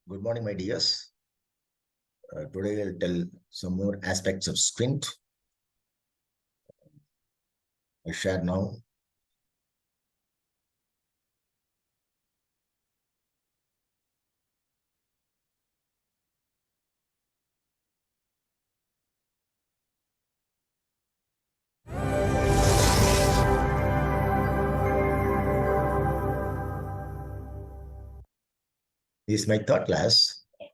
Good morning, my dears. Today I'll tell some more aspects of squint. I share now. This is my third class. I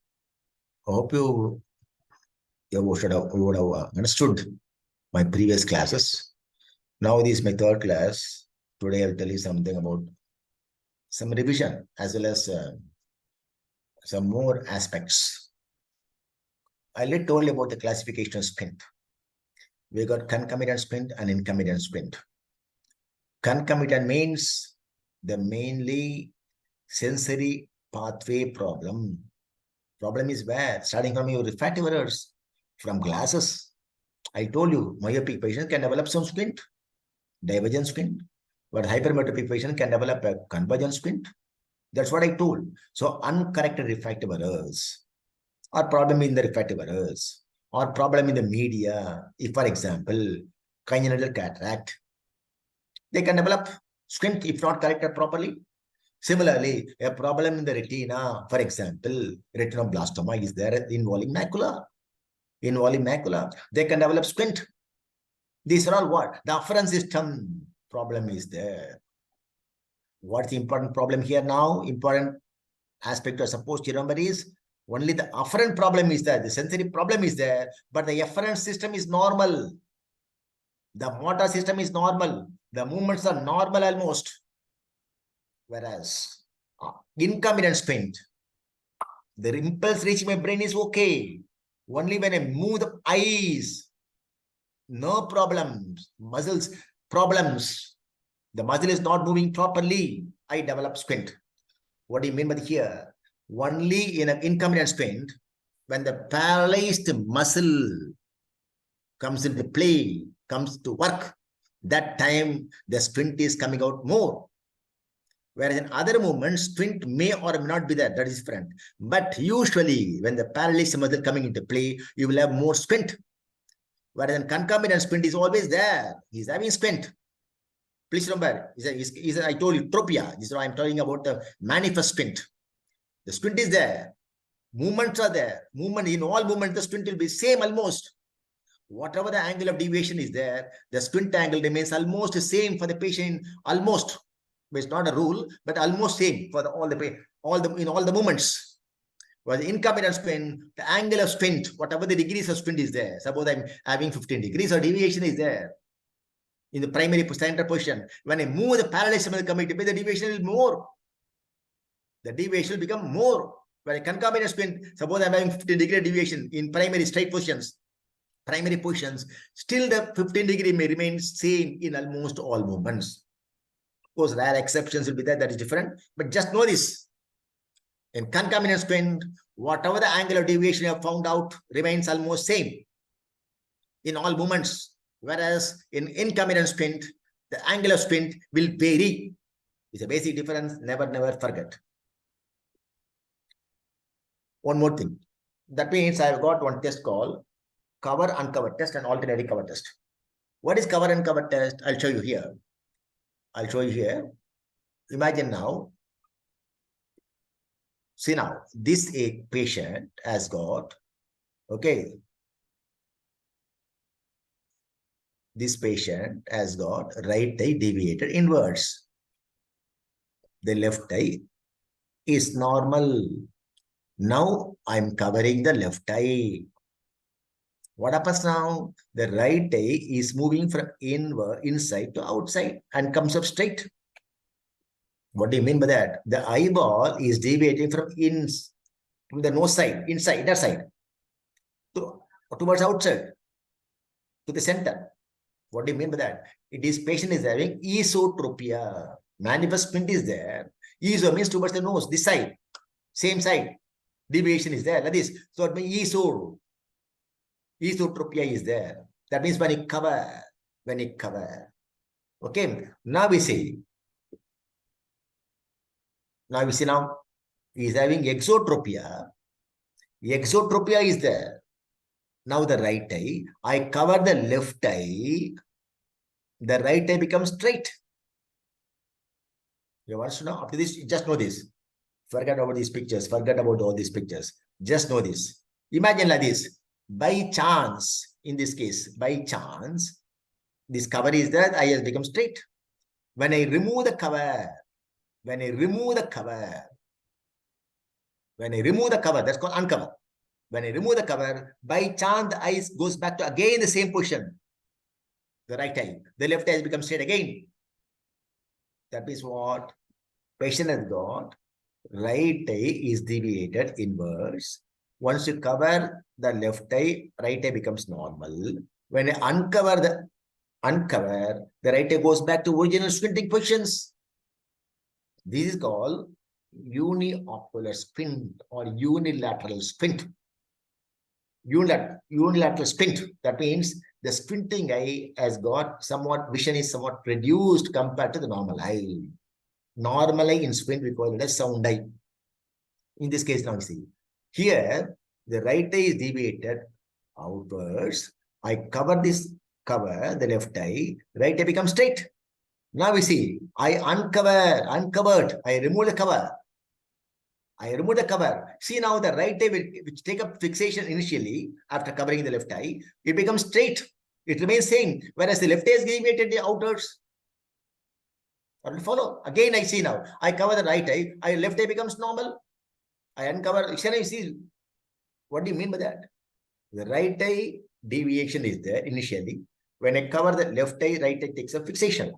hope you would have understood my previous classes. Now this is my third class. Today I'll tell you something about some revision as well as some more aspects. I'll told you about the classification of squint. We got concomitant squint and concomitant squint. Concomitant means the mainly sensory pathway problem. Problem is where? Starting from your refractive errors, from glasses. I told you, myopic patient can develop some squint, divergent squint, but hypermetropic patient can develop a convergent squint. That's what I told. So uncorrected refractive errors, or problem in the refractive errors, or problem in the media. If, for example, congenital cataract, they can develop squint if not corrected properly. Similarly, a problem in the retina, for example, retinoblastoma is there involving macula. They can develop squint. These are all what? The afferent system problem is there. What's the important problem here now? Important aspect you're supposed to remember is only the afferent problem is there. The sensory problem is there, but the efferent system is normal. The motor system is normal. The movements are normal almost. Whereas concomitant squint, the impulse reaching my brain is okay. Only when I move the eyes, no problems, muscles problems. The muscle is not moving properly. I develop squint. What do you mean by here? Only in an concomitant squint, when the paralyzed muscle comes into play, comes to work, that time the squint is coming out more. Whereas in other movements, squint may or may not be there. That is different. But usually, when the paralyzed muscle coming into play, you will have more squint. Whereas in concomitant squint is always there. He's having squint. Please remember, I told you, tropia. This is what I'm talking about the manifest squint. The squint is there. Movements are there. Movement, in all movements, the squint will be same almost. Whatever the angle of deviation is there, the squint angle remains almost the same for the patient, almost. It's not a rule, but almost same for all the movements. Whereas the concomitant squint, the angle of squint, whatever the degrees of squint is there. Suppose I'm having 15 degrees or deviation is there in the primary center position. When I move the parallax coming to play, the deviation will more. The deviation will become more. When a concomitant squint, suppose I'm having 15-degree deviation in primary straight positions, still the 15-degree may remain same in almost all movements. Of course, rare exceptions will be there, that is different. But just know this. In concomitant squint, whatever the angle of deviation you have found out remains almost same in all movements. Whereas in concomitant squint, the angle of squint will vary. It's a basic difference. Never forget. One more thing. That means I've got one test called cover uncover test and alternate cover test. What is cover and cover test? I'll show you here. Imagine now. See now, this a patient has got, okay. This patient has got right eye deviated inwards. The left eye is normal. Now I'm covering the left eye. What happens now? The right eye is moving from inside to outside and comes up straight. What do you mean by that? The eyeball is deviating from the nose side, inner side, towards outside, to the center. What do you mean by that? It is patient is having esotropia. Manifest squint is there. Eso means towards the nose, this side, same side. Deviation is there, like this. So it means esotropia is there. That means when you cover. Okay, now we see now is having exotropia. Exotropia is there. Now the right eye, I cover the left eye, the right eye becomes straight. You want to know? After this, just know this. Forget about these pictures. Forget about all these pictures. Just know this. Imagine like this. By chance, in this case, by chance, this cover is there, the eye has become straight. When I remove the cover, when I remove the cover, that's called uncover. When I remove the cover, by chance, the eye goes back to again the same position. The right eye. The left eye becomes straight again. That means what? Patient has got right eye is deviated inwards. Once you cover the left eye, right eye becomes normal. When I uncover, the right eye goes back to original squinting positions. This is called uniocular squint or unilateral squint. Unilateral squint. That means the squinting eye has got vision is somewhat reduced compared to the normal eye. Normal eye in squint, we call it as sound eye. In this case, now you see. Here, the right eye is deviated outwards. I cover the left eye, right eye becomes straight. Now we see, I uncovered, I remove the cover. See now the right eye which take up fixation initially after covering the left eye, it becomes straight. It remains same, whereas the left eye is deviated the outwards. Follow. Again, I see now. I cover the right eye, left eye becomes normal. I uncover. You see, what do you mean by that? The right eye deviation is there initially. When I cover the left eye, right eye takes a fixation.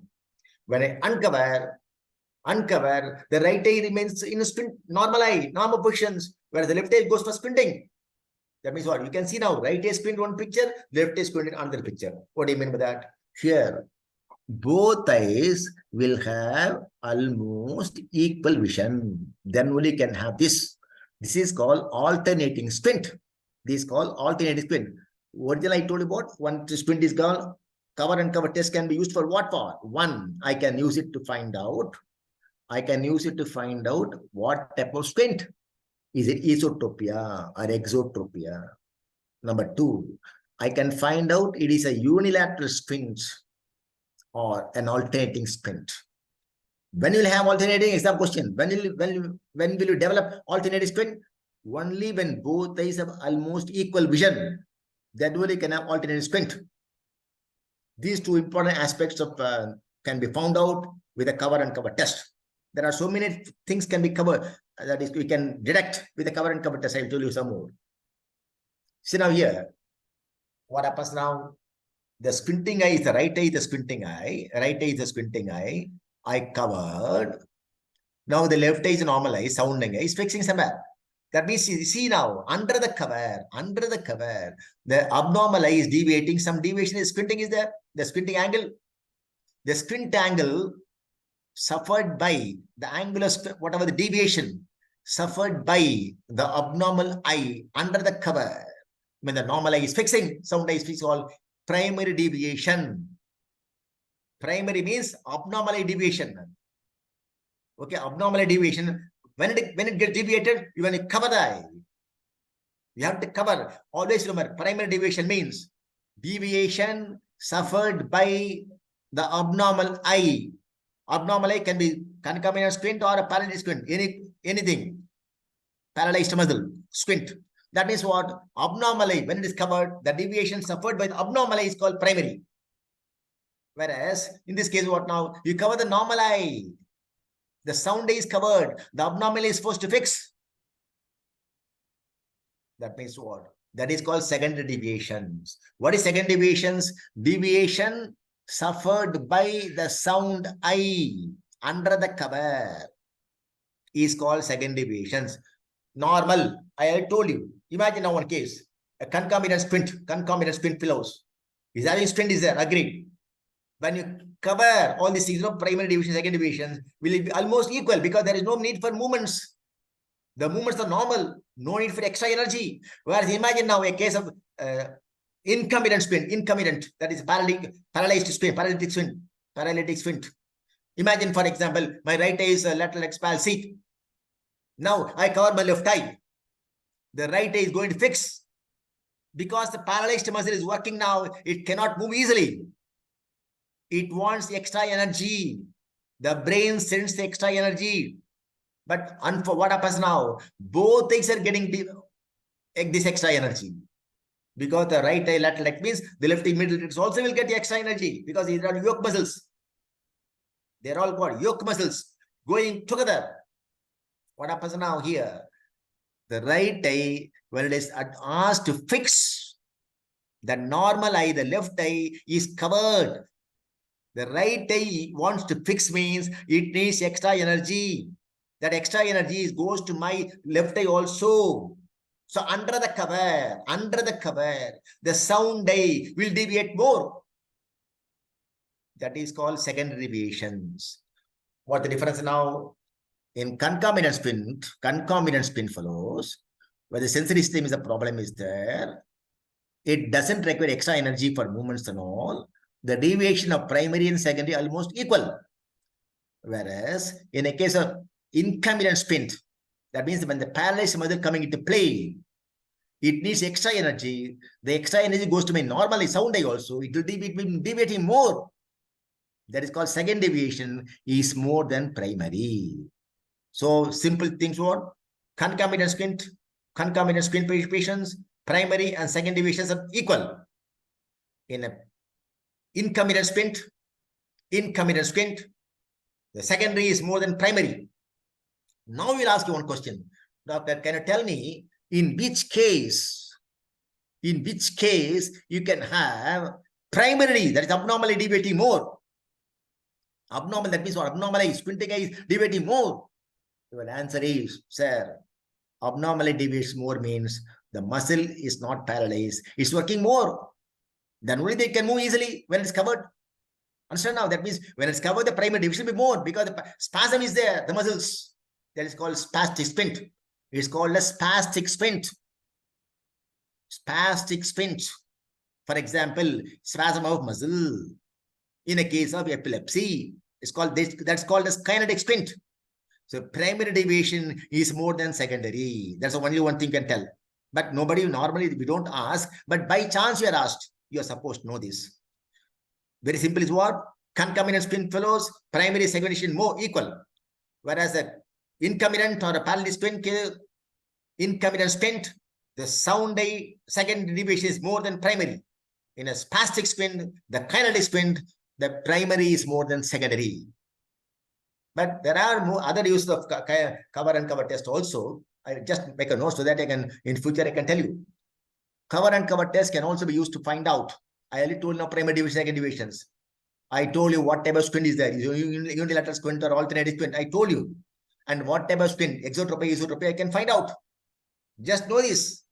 When I uncover, the right eye remains in a squint, normal eye, normal positions, whereas the left eye goes for squinting. That means what? You can see now, right eye squint one picture, left eye squint in another picture. What do you mean by that? Here, both eyes will have almost equal vision. Then only can have this. This is called alternating squint. This is called alternating squint. Original I told you about, one squint is called cover and cover test can be used for what for? One, I can use it to find out. What type of squint. Is it esotropia or exotropia? Number two, I can find out it is a unilateral squint or an alternating squint. When will you have alternating? Exam question. When will you develop alternating squint? Only when both eyes have almost equal vision. That way you can have alternating squint. These two important aspects of can be found out with a cover and cover test. There are so many things can be covered that is we can detect with a cover and cover test. I'll tell you some more. See now here, what happens now? The squinting eye is the right eye, the squinting eye. Right eye is the squinting eye. I covered. Now the left eye is a normal eye, sounding eye, is fixing somewhere. That means, see now, under the cover, the abnormal eye is deviating. Some deviation is squinting is there. The squinting angle. The squint angle suffered by the angular, whatever the deviation, suffered by the abnormal eye under the cover. When the normal eye is fixing, sound eye is fixing all. Primary deviation. Primary means abnormal eye deviation. Okay, abnormal eye deviation. When it gets deviated, you want to cover the eye. You have to cover. Always remember, primary deviation means deviation suffered by the abnormal eye. Abnormal eye can be concomitant squint or a paralytic squint. Anything. Paralyzed muscle, squint. That means what? Abnormal eye, when it is covered, the deviation suffered by the abnormal eye is called primary. Whereas, in this case, what now? You cover the normal eye. The sound eye is covered. The abnormal eye is supposed to fix. That means what? That is called secondary deviations. What is secondary deviations? Deviation suffered by the sound eye under the cover is called secondary deviations. Normal, I told you. Imagine now one case, a concomitant squint pillows. Is having squint is there, agreed. When you cover all these things, primary deviation, secondary deviations will be almost equal because there is no need for movements. The movements are normal, no need for extra energy. Whereas imagine now a case of incombinant squint, that is paralytic squint. Imagine, for example, my right eye is lateral expal seat. Now I cover my left eye. The right eye is going to fix. Because the paralyzed muscle is working now, it cannot move easily. It wants extra energy. The brain sends the extra energy. But what happens now? Both things are getting this extra energy. Because the right eye lateral, that means the left eye middle also will get the extra energy because these are yoke muscles. They're all called yoke muscles going together. What happens now here? The right eye, when it is asked to fix, the normal eye, the left eye is covered. The right eye wants to fix means it needs extra energy. That extra energy goes to my left eye also. So under the cover, the sound eye will deviate more. That is called secondary deviations. What the difference now? In concomitant squint follows, where the sensory system is a problem is there. It doesn't require extra energy for movements and all. The deviation of primary and secondary are almost equal. Whereas in a case of incombinant squint, that means when the paralyzed muscle coming into play, it needs extra energy. The extra energy goes to my normal sound eye also. It will be deviating more. That is called second deviation is more than primary. So simple things what? Concomitant squint patients, primary and second deviations are equal. In a incombinant squint, the secondary is more than primary. Now we'll ask you one question. Doctor, can you tell me in which case you can have primary, that is abnormally deviating more? Abnormal, that means what? Abnormally squinting eye is deviating more. Your answer is, sir, abnormally deviates more means the muscle is not paralyzed. It's working more. Then only they can move easily when it's covered. Understand now? That means when it's covered, the primary deviation will be more because the spasm is there, the muscles. That is called spastic squint. It's called a spastic squint. Spastic squint. For example, spasm of muscle. In a case of epilepsy, it's called this. That's called as kinetic squint. So primary deviation is more than secondary. That's the only one thing can tell. But nobody normally, we don't ask. But by chance you are asked. You are supposed to know this. Very simple is what? Concomitant squint follows primary segmentation more equal. Whereas a incombinant or a parallel squint, incombinant squint, the sound eye second deviation is more than primary. In a spastic squint, the kinetic squint, the primary is more than secondary. But there are more other uses of cover and cover test also. I just make a note so that I can, in future, I can tell you. Cover and cover test can also be used to find out. I only told now primary deviation, second deviations. I told you what type of squint is there. Unilateral squint or alternative squint. I told you. And what type of squint, exotropia, esotropia, I can find out. Just know this.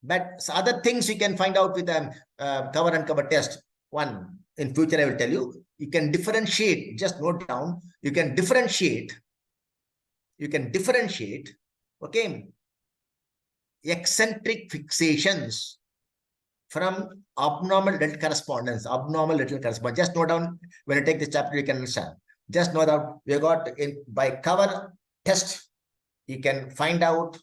But other things you can find out with cover and cover test. One, in future I will tell you. You can differentiate, just note down, you can differentiate, okay, eccentric fixations from abnormal delta correspondence. Just note down, when you take this chapter, you can understand. Just know that we got by cover test, you can find out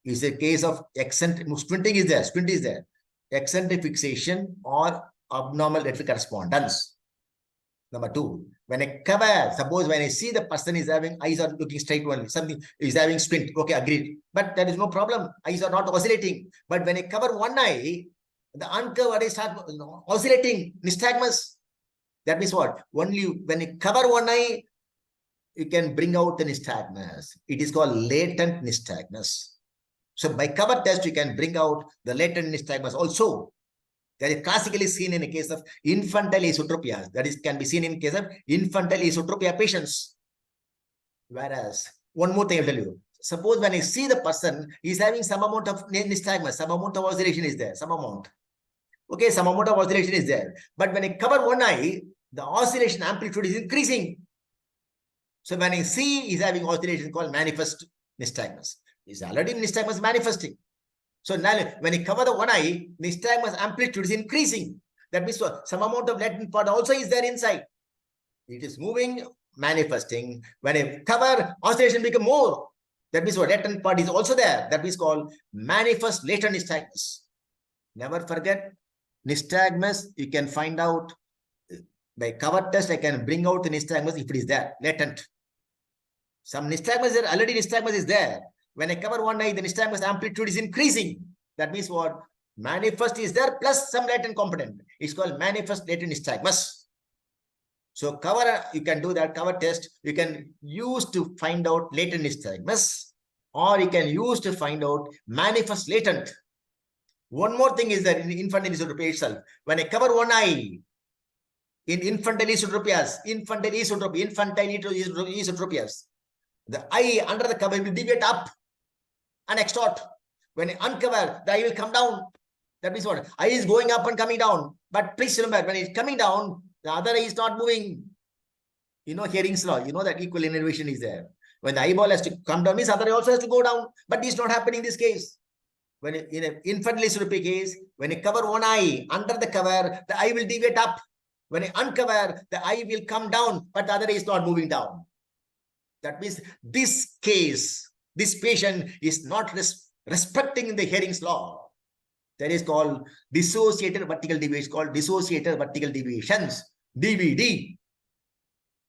is a case of eccentric, squint is there, eccentric fixation or abnormal delta correspondence. Number two, when I cover, suppose when I see the person is having eyes are looking straight only, something is having squint, okay, agreed. But there is no problem. Eyes are not oscillating. But when I cover one eye, the uncovered eye starts oscillating, nystagmus. That means what? Only when you cover one eye, you can bring out the nystagmus. It is called latent nystagmus. So by cover test, you can bring out the latent nystagmus also. That is classically seen in a case of infantile esotropia. That is can be seen in case of infantile esotropia patients. Whereas, one more thing I'll tell you. Suppose when I see the person, he's having some amount of nystagmus, some amount of oscillation is there, some amount. Okay, some amount of oscillation is there. But when I cover one eye, the oscillation amplitude is increasing. So when I see he's having oscillation called manifest nystagmus. He's already nystagmus manifesting. So now when you cover the one eye, nystagmus amplitude is increasing. That means some amount of latent part also is there inside. It is moving, manifesting. When I cover, oscillation become more. That means what latent part is also there. That is called manifest latent nystagmus. Never forget, nystagmus, you can find out by cover test. I can bring out the nystagmus if it is there, latent. Some nystagmus there, already nystagmus is there. When I cover one eye, the nystagmus amplitude is increasing. That means what? Manifest is there plus some latent component. It's called manifest latent nystagmus. So cover, you can do that cover test. You can use to find out latent nystagmus, or you can use to find out manifest latent. One more thing is that in infantile esotropia itself, when I cover one eye, in infantile esotropias, the eye under the cover will deviate up and extort. When I uncover, the eye will come down. That means what? Eye is going up and coming down. But please remember, when it's coming down, the other eye is not moving. You know Hering's law. You know that equal innervation is there. When the eyeball has to come down, means other eye also has to go down. But this is not happening in this case. When in an infantile esotropia case, when you cover one eye, under the cover, the eye will deviate up. When I uncover, the eye will come down, but the other eye is not moving down. That means this case, this patient is not respecting the Hering's law. That is called dissociated vertical deviation, called dissociated vertical deviations, DVD.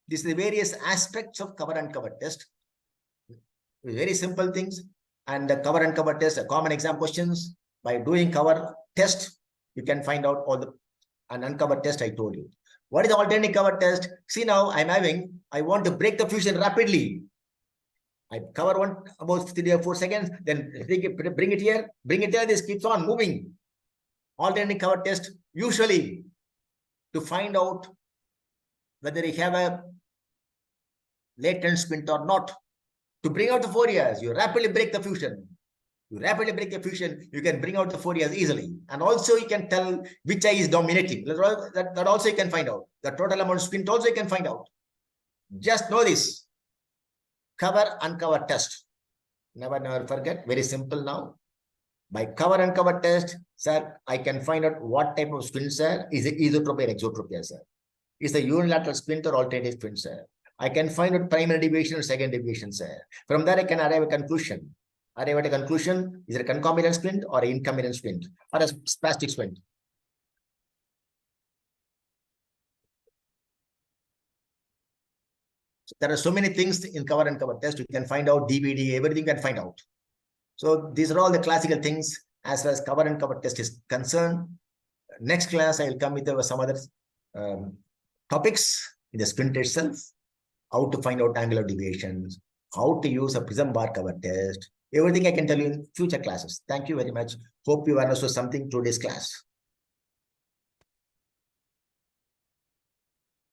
These are the various aspects of cover and cover test. Very simple things. And the cover and cover test, common exam questions. By doing cover test, you can find out all the and uncover test I told you. What is the alternate cover test? See now, I want to break the fusion rapidly. I cover one about 3 or 4 seconds, then bring it here, this keeps on moving. Alternate cover test, usually to find out whether you have a latent squint or not. To bring out the forias, you rapidly break the fusion. You can bring out the forias easily. And also you can tell which eye is dominating. That also you can find out. The total amount of squint also you can find out. Just know this. Cover and cover test. Never forget. Very simple now. By cover and cover test, sir, I can find out what type of squint, sir. Is it esotropia or exotropia, sir? Is the unilateral squint or alternative squint, sir? I can find out primary deviation or second deviation, sir. From there, I can arrive at a conclusion. Is it a concomitant squint or an incombinant squint or a spastic squint? So there are so many things in cover and cover test. You can find out DVD, everything you can find out. So these are all the classical things as far as cover and cover test is concerned. Next class, I will come with some other topics in the squint itself. How to find out angular deviations, how to use a prism bar cover test. Everything I can tell you in future classes. Thank you very much. Hope you understood something today's class.